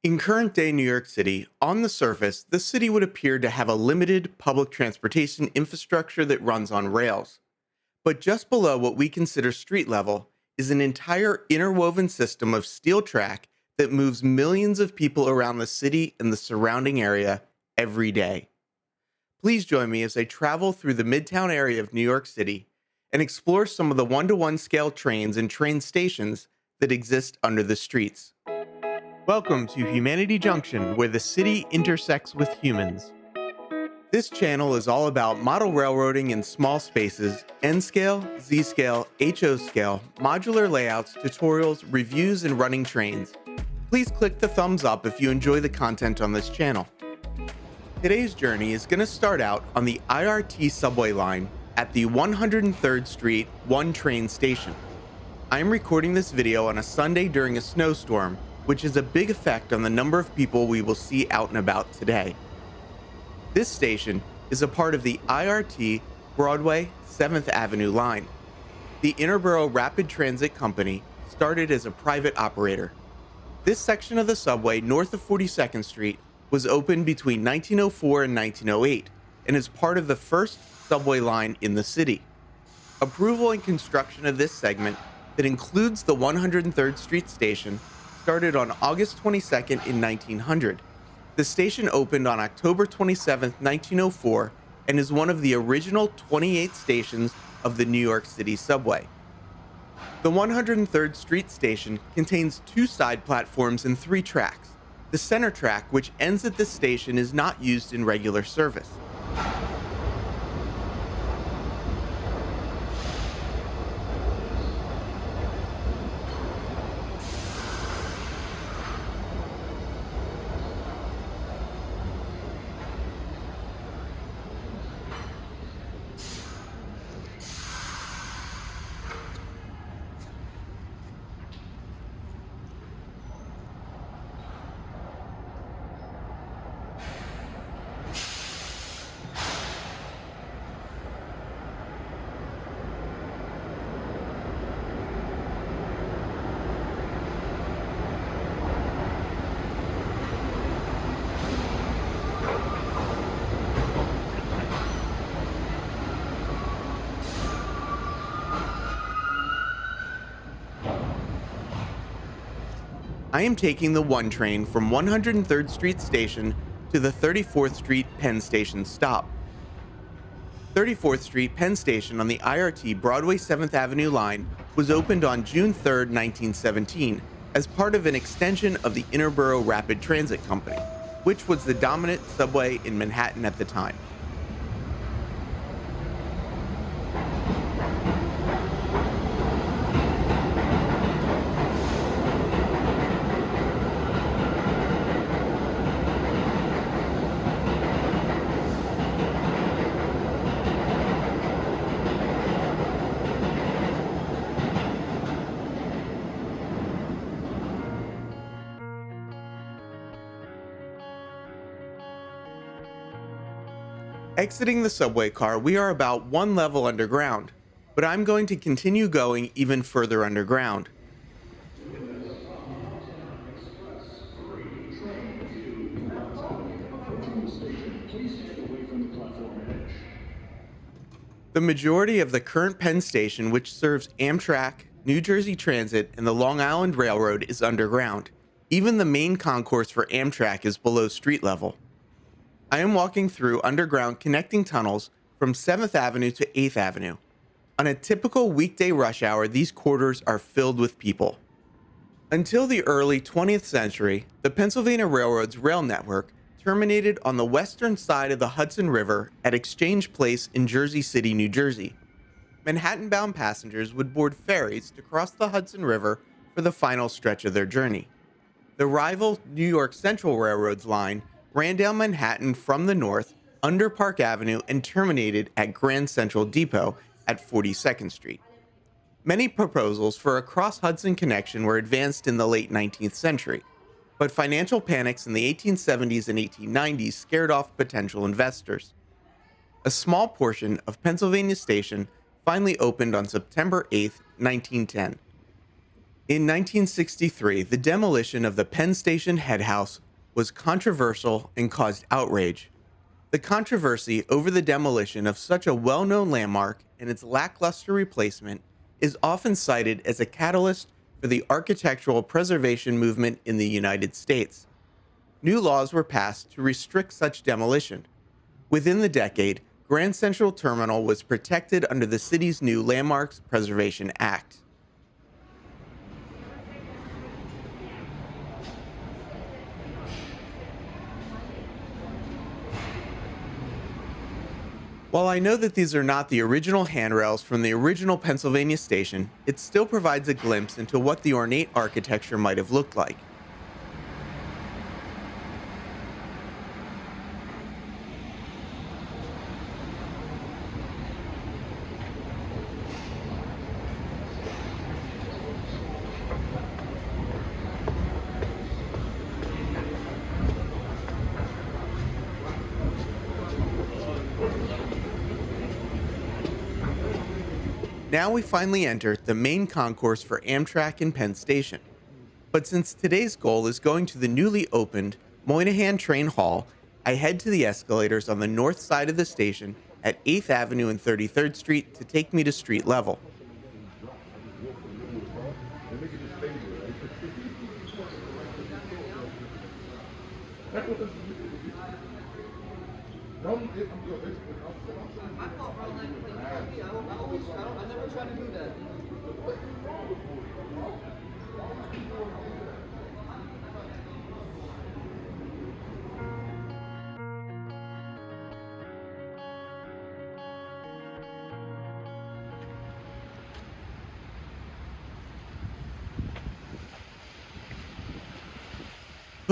In current day New York City, on the surface, the city would appear to have a limited public transportation infrastructure that runs on rails. But just below what we consider street level is an entire interwoven system of steel track that moves millions of people around the city and the surrounding area every day. Please join me as I travel through the midtown area of New York City and explore some of the one-to-one scale trains and train stations that exist under the streets. Welcome to Humanity Junction, where the city intersects with humans. This channel is all about model railroading in small spaces, N-scale, Z-scale, HO-scale, modular layouts, tutorials, reviews, and running trains. Please click the thumbs up if you enjoy the content on this channel. Today's journey is going to start out on the IRT Subway line at the 103rd Street 1 train station. I am recording this video on a Sunday during a snowstorm, which has a big effect on the number of people we will see out and about today. This station is a part of the IRT Broadway 7th Avenue line. The Interborough Rapid Transit Company started as a private operator. This section of the subway north of 42nd Street was opened between 1904 and 1908 and is part of the first subway line in the city. Approval and construction of this segment that includes the 103rd Street station started on August 22nd in 1900. The station opened on October 27, 1904, and is one of the original 28 stations of the New York City subway. The 103rd Street station contains 2 side platforms and 3 tracks. The center track, which ends at this station, is not used in regular service. I am taking the 1 train from 103rd Street Station to the 34th Street Penn Station stop. 34th Street Penn Station on the IRT Broadway 7th Avenue line was opened on June 3, 1917, as part of an extension of the Interborough Rapid Transit Company, which was the dominant subway in Manhattan at the time. Exiting the subway car, we are about 1 level underground, but I'm going to continue going even further underground. The majority of the current Penn Station, which serves Amtrak, New Jersey Transit, and the Long Island Railroad, is underground. Even the main concourse for Amtrak is below street level. I am walking through underground connecting tunnels from 7th Avenue to 8th Avenue. On a typical weekday rush hour, these corridors are filled with people. Until the early 20th century, the Pennsylvania Railroad's rail network terminated on the western side of the Hudson River at Exchange Place in Jersey City, New Jersey. Manhattan-bound passengers would board ferries to cross the Hudson River for the final stretch of their journey. The rival New York Central Railroad's line ran down Manhattan from the north under Park Avenue and terminated at Grand Central Depot at 42nd Street. Many proposals for a cross-Hudson connection were advanced in the late 19th century, but financial panics in the 1870s and 1890s scared off potential investors. A small portion of Pennsylvania Station finally opened on September 8, 1910. In 1963, the demolition of the Penn Station head house was controversial and caused outrage. The controversy over the demolition of such a well known landmark and its lackluster replacement is often cited as a catalyst for the architectural preservation movement in the United States. New laws were passed to restrict such demolition. Within the decade, Grand Central Terminal was protected under the city's new Landmarks Preservation Act. While I know that these are not the original handrails from the original Pennsylvania station, it still provides a glimpse into what the ornate architecture might have looked like. Now we finally enter the main concourse for Amtrak in Penn Station. But since today's goal is going to the newly opened Moynihan Train Hall, I head to the escalators on the north side of the station at 8th Avenue and 33rd Street to take me to street level.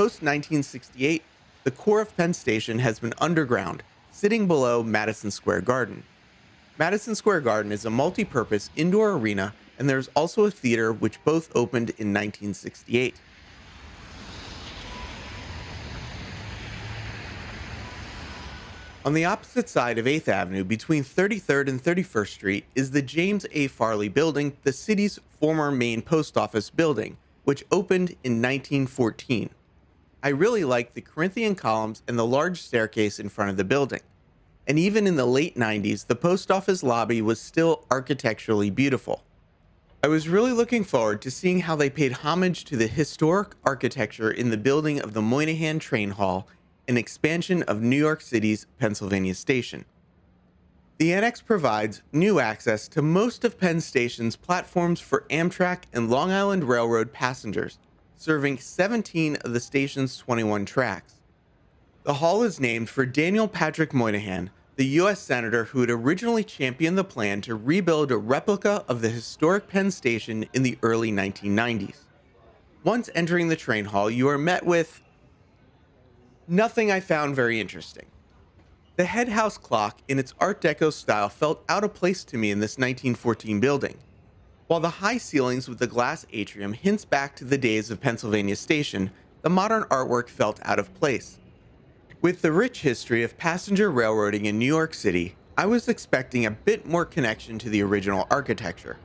Post 1968, the core of Penn Station has been underground, sitting below Madison Square Garden. Madison Square Garden is a multi-purpose indoor arena, and there's also a theater which both opened in 1968. On the opposite side of 8th Avenue, between 33rd and 31st Street, is the James A. Farley Building, the city's former main post office building, which opened in 1914. I really like the Corinthian columns and the large staircase in front of the building. And even in the late 90s, the post office lobby was still architecturally beautiful. I was really looking forward to seeing how they paid homage to the historic architecture in the building of the Moynihan Train Hall, an expansion of New York City's Pennsylvania Station. The annex provides new access to most of Penn Station's platforms for Amtrak and Long Island Railroad passengers, serving 17 of the station's 21 tracks. The hall is named for Daniel Patrick Moynihan, the U.S. Senator who had originally championed the plan to rebuild a replica of the historic Penn Station in the early 1990s. Once entering the train hall, you are met with nothing I found very interesting. The head house clock in its Art Deco style felt out of place to me in this 1914 building, while the high ceilings with the glass atrium hints back to the days of Pennsylvania Station. The modern artwork felt out of place. With the rich history of passenger railroading in New York City, I was expecting a bit more connection to the original architecture.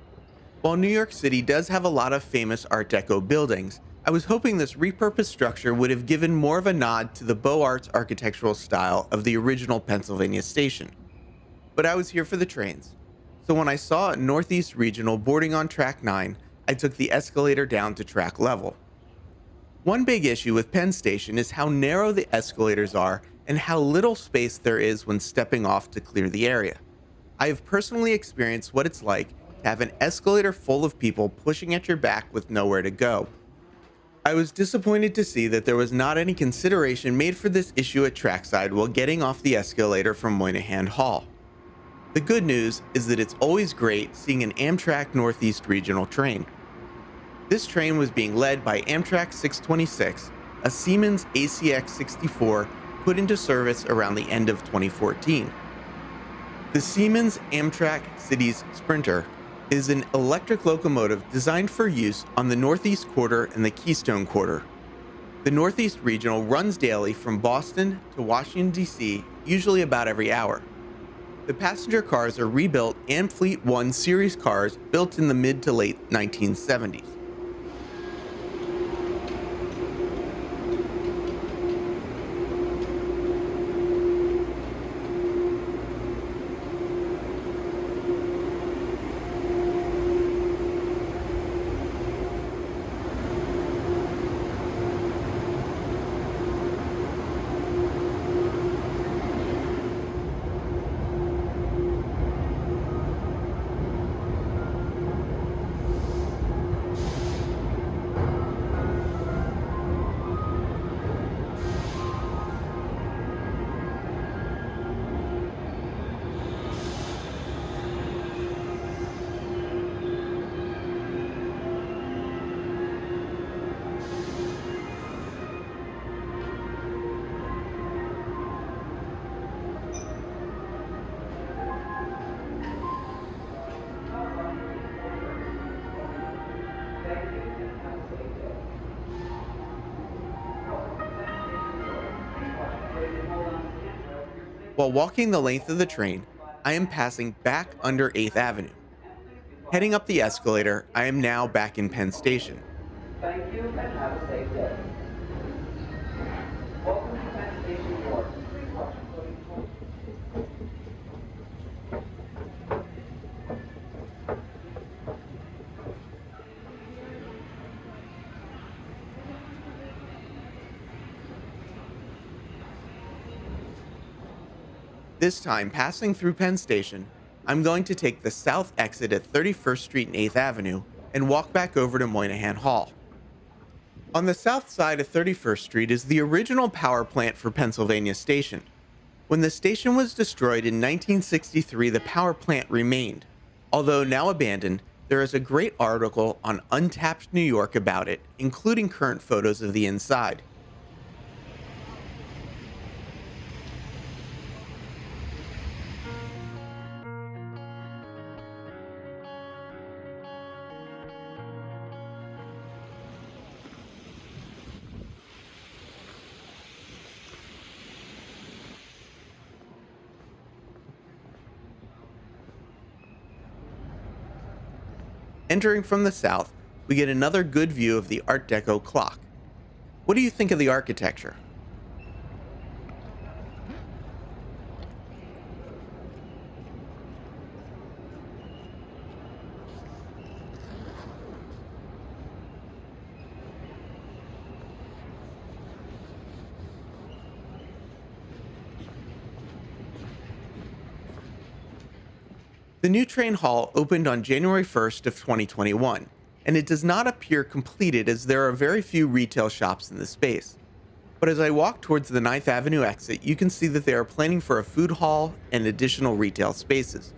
While New York City does have a lot of famous Art Deco buildings, I was hoping this repurposed structure would have given more of a nod to the Beaux Arts architectural style of the original Pennsylvania Station. But I was here for the trains. So when I saw Northeast Regional boarding on track 9, I took the escalator down to track level. One big issue with Penn Station is how narrow the escalators are and how little space there is when stepping off to clear the area. I have personally experienced what it's like to have an escalator full of people pushing at your back with nowhere to go. I was disappointed to see that there was not any consideration made for this issue at trackside while getting off the escalator from Moynihan Hall. The good news is that it's always great seeing an Amtrak Northeast Regional train. This train was being led by Amtrak 626, a Siemens ACS-64 put into service around the end of 2014. The Siemens Amtrak Cities Sprinter is an electric locomotive designed for use on the Northeast Quarter and the Keystone Quarter. The Northeast Regional runs daily from Boston to Washington, D.C., usually about every hour. The passenger cars are rebuilt Amfleet 1 series cars built in the mid to late 1970s. While walking the length of the train, I am passing back under 8th Avenue. Heading up the escalator, I am now back in Penn Station. Thank you and have a safe day. Welcome to Penn Station, New York. Please watch your footing. This time, passing through Penn Station, I'm going to take the south exit at 31st Street and 8th Avenue and walk back over to Moynihan Hall. On the south side of 31st Street is the original power plant for Pennsylvania Station. When the station was destroyed in 1963, the power plant remained. Although now abandoned, there is a great article on Untapped New York about it, including current photos of the inside. Entering from the south, we get another good view of the Art Deco clock. What do you think of the architecture? The new train hall opened on January 1st of 2021, and it does not appear completed as there are very few retail shops in the space. But as I walk towards the Ninth Avenue exit, you can see that they are planning for a food hall and additional retail spaces.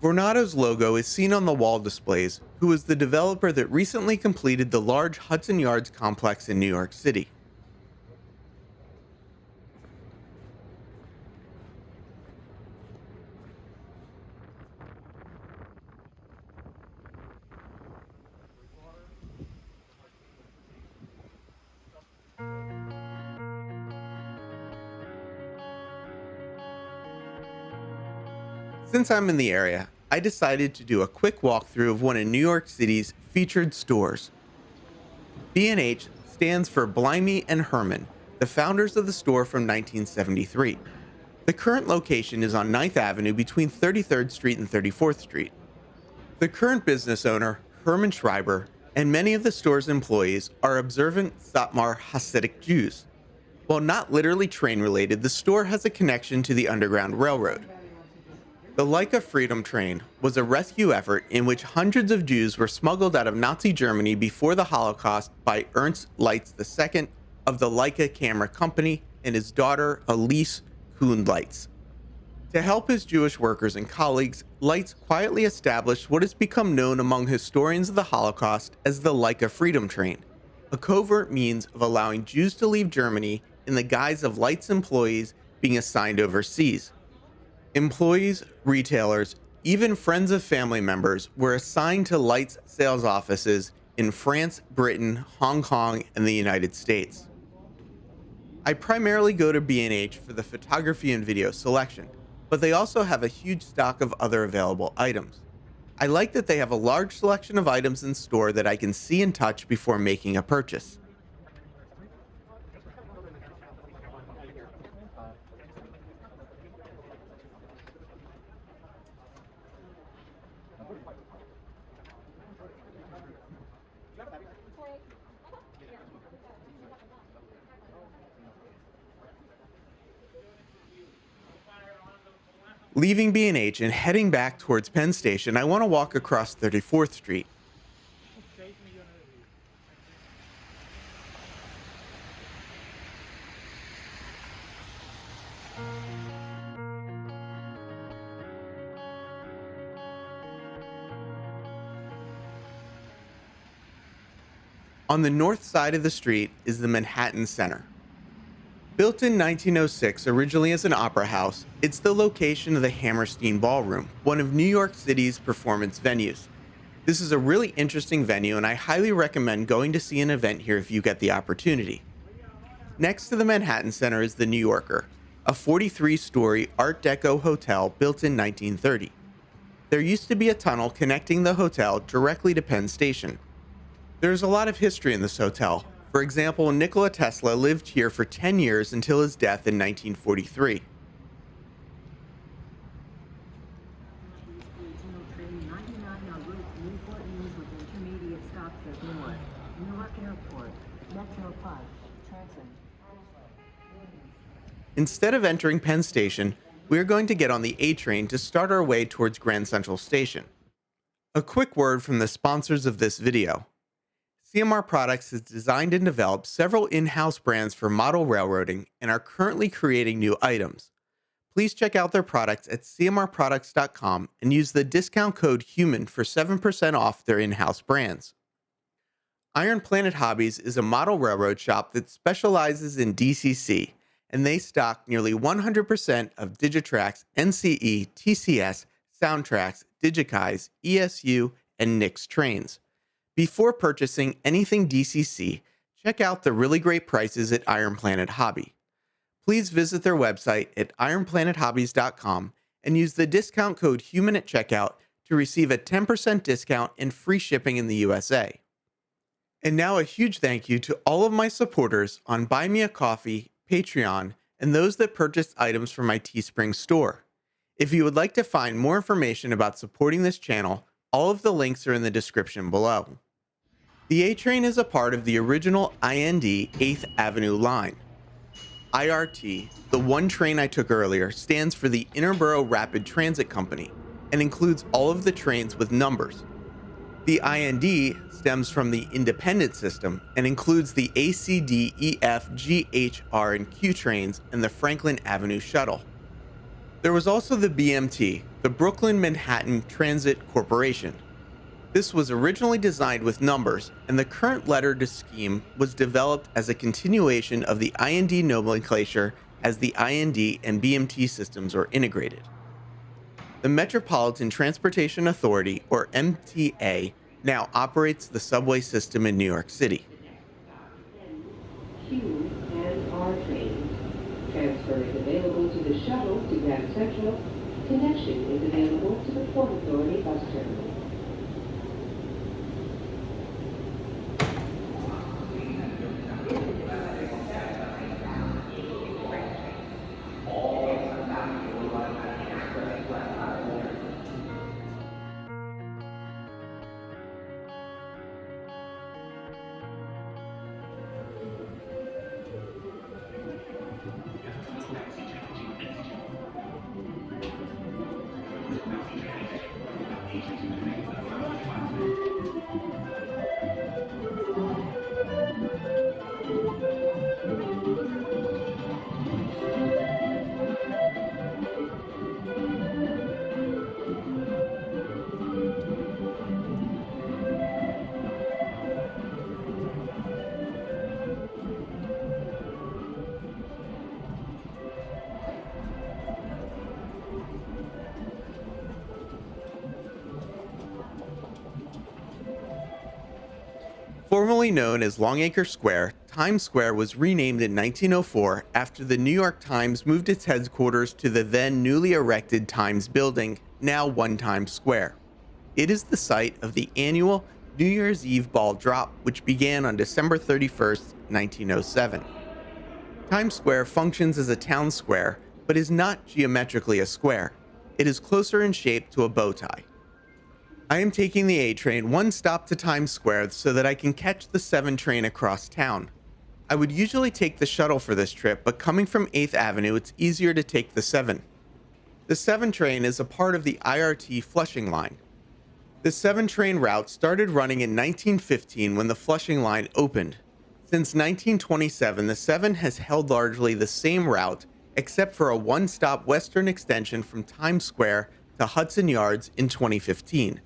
Vornado's logo is seen on the wall displays, who is the developer that recently completed the large Hudson Yards complex in New York City. Since I'm in the area, I decided to do a quick walkthrough of one of New York City's featured stores. B&H stands for Blimey and Herman, the founders of the store from 1973. The current location is on Ninth Avenue between 33rd Street and 34th Street. The current business owner, Herman Schreiber, and many of the store's employees are observant Satmar Hasidic Jews. While not literally train related, the store has a connection to the Underground Railroad. The Leica Freedom Train was a rescue effort in which hundreds of Jews were smuggled out of Nazi Germany before the Holocaust by Ernst Leitz II of the Leica Camera Company and his daughter Elise Kuhn Leitz. To help his Jewish workers and colleagues, Leitz quietly established what has become known among historians of the Holocaust as the Leica Freedom Train, a covert means of allowing Jews to leave Germany in the guise of Leitz employees being assigned overseas. Employees, retailers, even friends of family members were assigned to Leitz sales offices in France, Britain, Hong Kong, and the United States. I primarily go to B&H for the photography and video selection, but they also have a huge stock of other available items. I like that they have a large selection of items in store that I can see and touch before making a purchase. Leaving B&H and heading back towards Penn Station, I want to walk across 34th Street. On the north side of the street is the Manhattan Center. Built in 1906 originally as an opera house, it's the location of the Hammerstein Ballroom, one of New York City's performance venues. This is a really interesting venue, and I highly recommend going to see an event here if you get the opportunity. Next to the Manhattan Center is the New Yorker, a 43-story Art Deco hotel built in 1930. There used to be a tunnel connecting the hotel directly to Penn Station. There's a lot of history in this hotel. For example, Nikola Tesla lived here for 10 years until his death in 1943. Regional Train 99 en route to Newport News with intermediate stops at Newark Airport, Metro Park, Trenton. Instead of entering Penn Station, we are going to get on the A train to start our way towards Grand Central Station. A quick word from the sponsors of this video. CMR Products has designed and developed several in-house brands for model railroading and are currently creating new items. Please check out their products at cmrproducts.com and use the discount code HUMAN for 7% off their in-house brands. Iron Planet Hobbies is a model railroad shop that specializes in DCC, and they stock nearly 100% of Digitrak's NCE, TCS, Soundtrax, Digikai's, ESU, and Nix trains. Before purchasing anything DCC, check out the really great prices at Iron Planet Hobby. Please visit their website at ironplanethobbies.com and use the discount code HUMAN at checkout to receive a 10% discount and free shipping in the USA. And now a huge thank you to all of my supporters on Buy Me a Coffee, Patreon, and those that purchased items from my Teespring store. If you would like to find more information about supporting this channel, all of the links are in the description below. The A train is a part of the original IND 8th Avenue line. IRT, the one train I took earlier, stands for the Interborough Rapid Transit Company and includes all of the trains with numbers. The IND stems from the independent system and includes the A, C, D, E, F, G, H, R, and Q trains and the Franklin Avenue Shuttle. There was also the BMT, the Brooklyn Manhattan Transit Corporation. This was originally designed with numbers, and the current letter to scheme was developed as a continuation of the IND nomenclature as the IND and BMT systems are integrated. The Metropolitan Transportation Authority, or MTA, now operates the subway system in New York City. Q and R trains. Transfer is available to the shuttle to Grand Central. Connection is available to the Port Authority bus terminal. Formerly known as Longacre Square, Times Square was renamed in 1904 after the New York Times moved its headquarters to the then newly erected Times Building, now One Times Square. It is the site of the annual New Year's Eve ball drop, which began on December 31st, 1907. Times Square functions as a town square, but is not geometrically a square. It is closer in shape to a bow tie. I am taking the A train one stop to Times Square so that I can catch the 7 train across town. I would usually take the shuttle for this trip, but coming from 8th Avenue, it's easier to take the 7. The 7 train is a part of the IRT Flushing line. The 7 train route started running in 1915 when the Flushing line opened. Since 1927, the 7 has held largely the same route, except for a one-stop western extension from Times Square to Hudson Yards in 2015.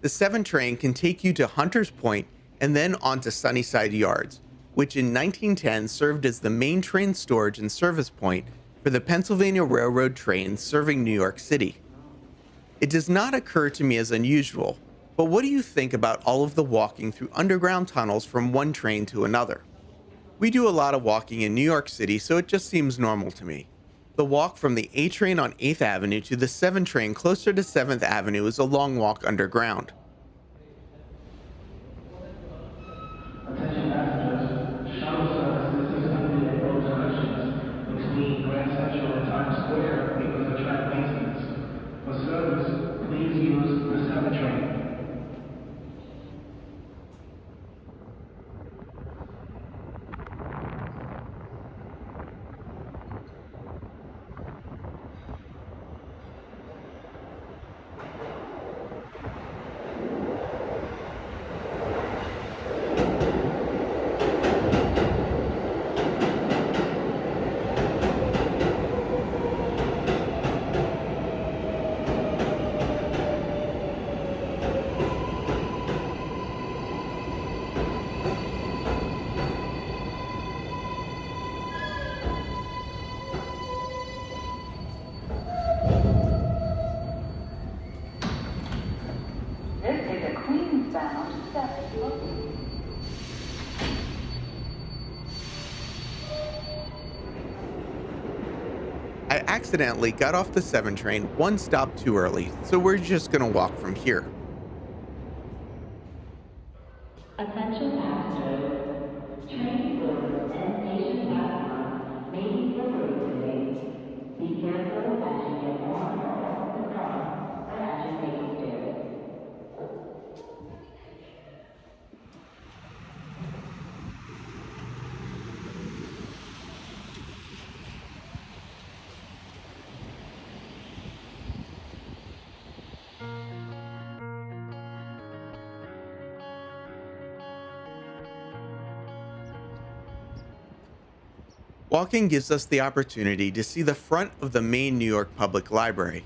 The 7 train can take you to Hunters Point and then on to Sunnyside Yards, which in 1910 served as the main train storage and service point for the Pennsylvania Railroad trains serving New York City. It does not occur to me as unusual, but what do you think about all of the walking through underground tunnels from one train to another? We do a lot of walking in New York City, so it just seems normal to me. The walk from the A train on 8th Avenue to the 7 train closer to 7th Avenue is a long walk underground. Attention passengers, shuttle service is suspended at both junctions between Grand Central and Times Square because of track maintenance. For service, please use the 7 train. This is a Queens-bound 7 locomotive. I accidentally got off the 7 train one stop too early, so we're just gonna walk from here. Attention passengers, train service Penn Station platform may be delayed today. Be careful as you get on or off the car or as you take the stairs. Walking gives us the opportunity to see the front of the main New York Public Library.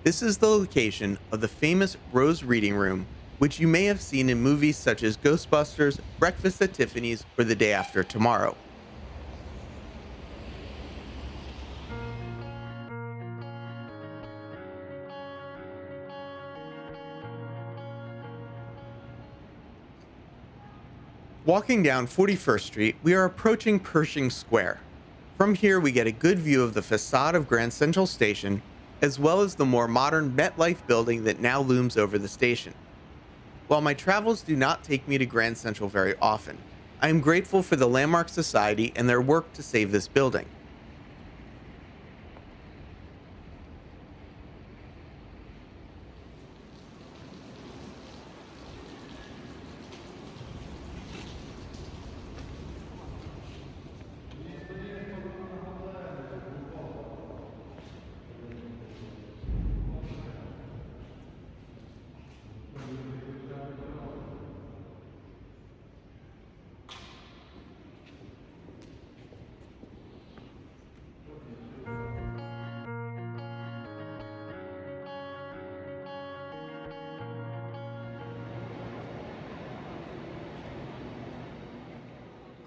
This is the location of the famous Rose Reading Room, which you may have seen in movies such as Ghostbusters, Breakfast at Tiffany's, or The Day After Tomorrow. Walking down 41st Street, we are approaching Pershing Square. From here, we get a good view of the facade of Grand Central Station, as well as the more modern MetLife building that now looms over the station. While my travels do not take me to Grand Central very often, I am grateful for the Landmark Society and their work to save this building.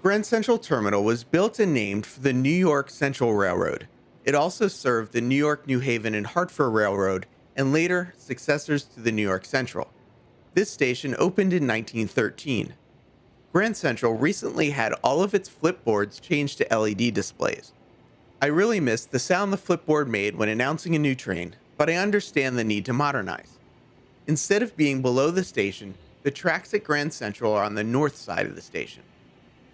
Grand Central Terminal was built and named for the New York Central Railroad. It also served the New York, New Haven, and Hartford Railroad, and later successors to the New York Central. This station opened in 1913. Grand Central recently had all of its flipboards changed to LED displays. I really missed the sound the flipboard made when announcing a new train, but I understand the need to modernize. Instead of being below the station, the tracks at Grand Central are on the north side of the station.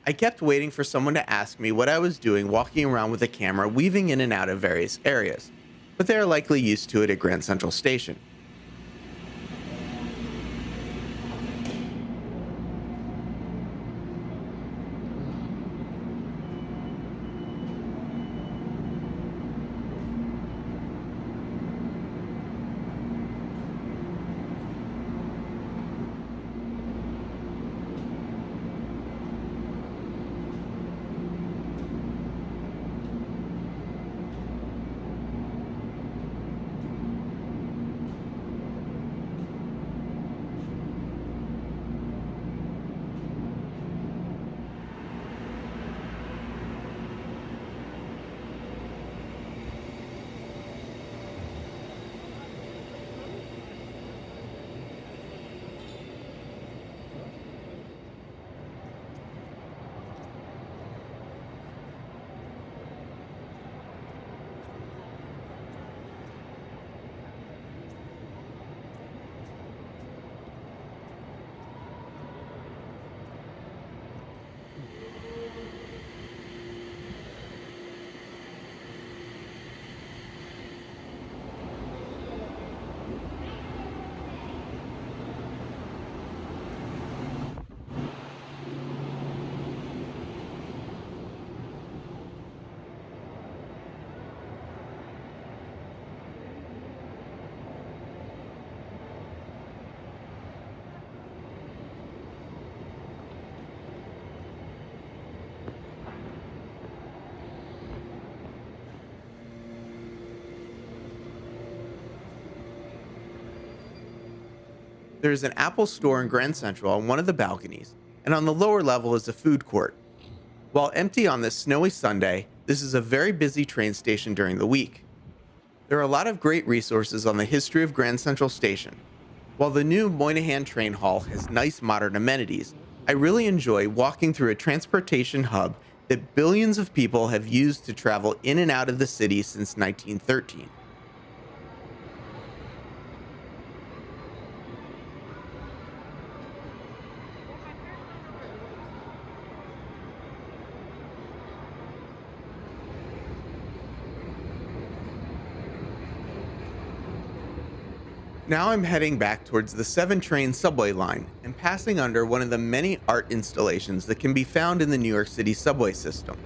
I kept waiting for someone to ask me what I was doing walking around with a camera weaving in and out of various areas, but they are likely used to it at Grand Central Station. There is an Apple store in Grand Central on one of the balconies, and on the lower level is a food court. While empty on this snowy Sunday, this is a very busy train station during the week. There are a lot of great resources on the history of Grand Central Station. While the new Moynihan Train Hall has nice modern amenities, I really enjoy walking through a transportation hub that billions of people have used to travel in and out of the city since 1913. Now I'm heading back towards the 7 train subway line and passing under one of the many art installations that can be found in the New York City subway system.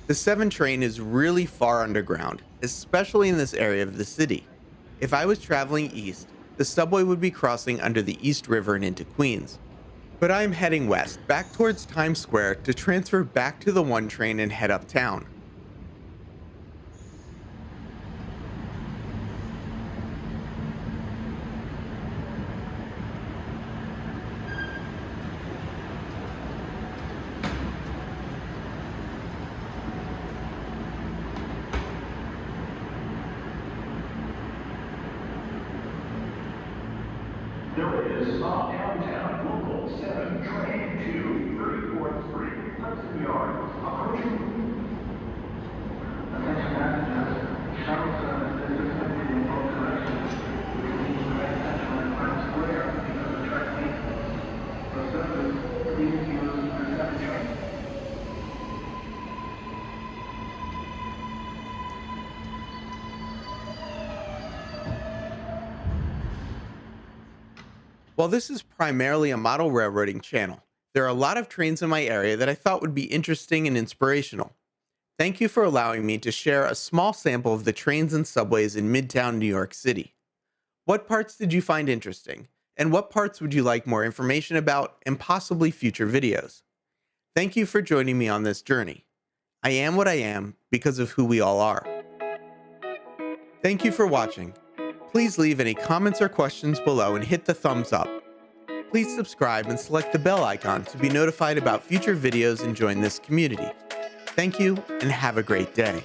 The 7 train is really far underground, especially in this area of the city. If I was traveling east, the subway would be crossing under the East River and into Queens. But I am heading west, back towards Times Square to transfer back to the 1 train and head uptown. There is a downtown local 7 train to 34th Street, Hudson Yards, approaching. Attention passengers, shuttle service is suspended in both directions between Grand Central and Times Square because of track maintenance. For service, please use the 7 train. While this is primarily a model railroading channel, there are a lot of trains in my area that I thought would be interesting and inspirational. Thank you for allowing me to share a small sample of the trains and subways in Midtown New York City. What parts did you find interesting? And what parts would you like more information about and possibly future videos? Thank you for joining me on this journey. I am what I am because of who we all are. Thank you for watching. Please leave any comments or questions below and hit the thumbs up. Please subscribe and select the bell icon to be notified about future videos and join this community. Thank you and have a great day.